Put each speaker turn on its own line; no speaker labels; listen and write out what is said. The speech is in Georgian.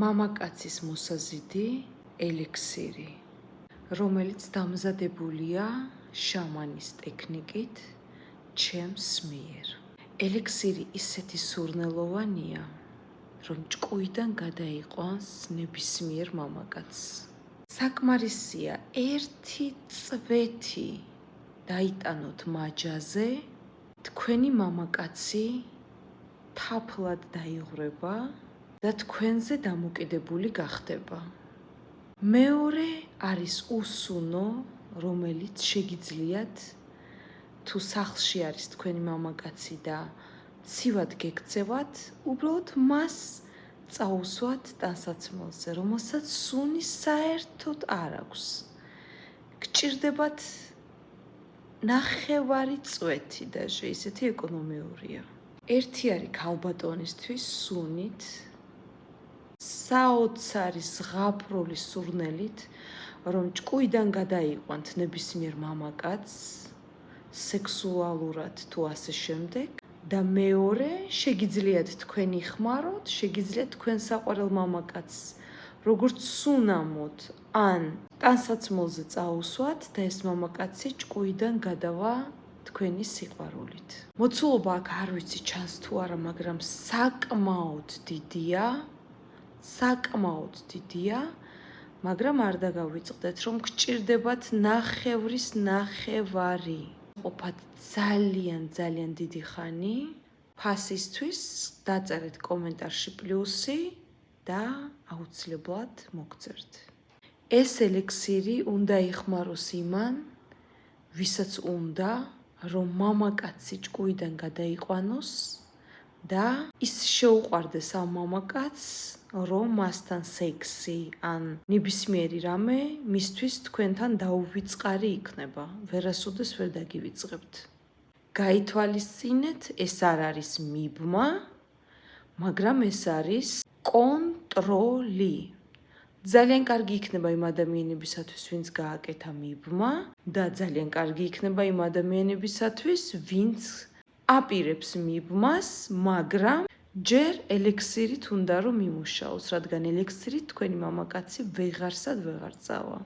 მამაკაცის მოსაზიდი ელექსირი, რომელიც დამზადებულია შამანის ტექნიკით ჩემს მიერ. ელექსირი ისეთი სურნელოვანია, რომ ჭკუიდან გადაიყვანს ნებისმიერ მამაკაცს. საკმარისია ერთი წვეთი დაიტანოთ მაჯაზე, თქვენი მამაკაცი თაფლად დაიღვრება და თქვენზე დამოკიდებული გახდება. მეორე არის უსუნო, რომელიც შეგიძლიათ თუ სახლში არის თქვენი მამაკაცი და ცივად გექცევათ, უბრალოდ მას წაუსვათ ტანსაცმელზე, რომელსაც სუნი საერთოდ არ აქვს. გჭირდებათ ნახევარი წვეთი დაჟე, ისეთი ეკონომიურია. ერთი არის ქალბატონისთვის სუნით, საოცარი ზღაპრული სურნელით, რომ ჭკუიდან გადაიყვანთ ნებისმიერ მამაკაცს, სექსუალურად თუ ასე შემდეგ. და მეორე, შეგიძლიათ თქვენი ხმაროთ, შეგიძლიათ თქვენ საყვარელ მამაკაცს როგორც სუნამოთ ან ტანსაცმელზე წაუსვათ და ეს მამაკაცი ჭკუიდან გადავა თქვენი სიყვარულით. მოცულობა აქ არ ვიცი ჩანს თუ არა, მაგრამ საკმაოდ დიდია, მაგრამ არ დაგავიწყდეთ, რომ გჭირდებათ ნახევრის ნახევარი. ყოფათ ძალიან დიდი ხანი. ფასისთვის დაწერეთ კომენტარში პლუსი და აუცილებლად მოგწერთ. ეს ელექსირი უნდა იხმაროს იმან, ვისაც უნდა, რომ მამაკაცი ჭკუიდან გადაიყვანოს და ის შეუყვარდეს ამ მამაკაცს, რომ მასთან სექსი ან ნებისმიერი რამე მისთვის თქვენთან დაუვიწყარი იქნება. ვერასოდეს ვერ დაგივიწყებთ. გაითვალისწინეთ, ეს არ არის მიბმა, მაგრამ ეს არის კონტროლი. ძალიან კარგი იქნება იმ ადამიანებისათვის, ვინც გააკეთა მიბმა და ძალიან კარგი იქნება იმ ადამიანებისათვის, ვინც აპირებს მიბმას, მაგრამ ჯერ ელექსირით უნდა რომ იმუშაოს, რადგან ელექსირით თქვენი მამაკაცი ვეღარსად ვეღარ წავა.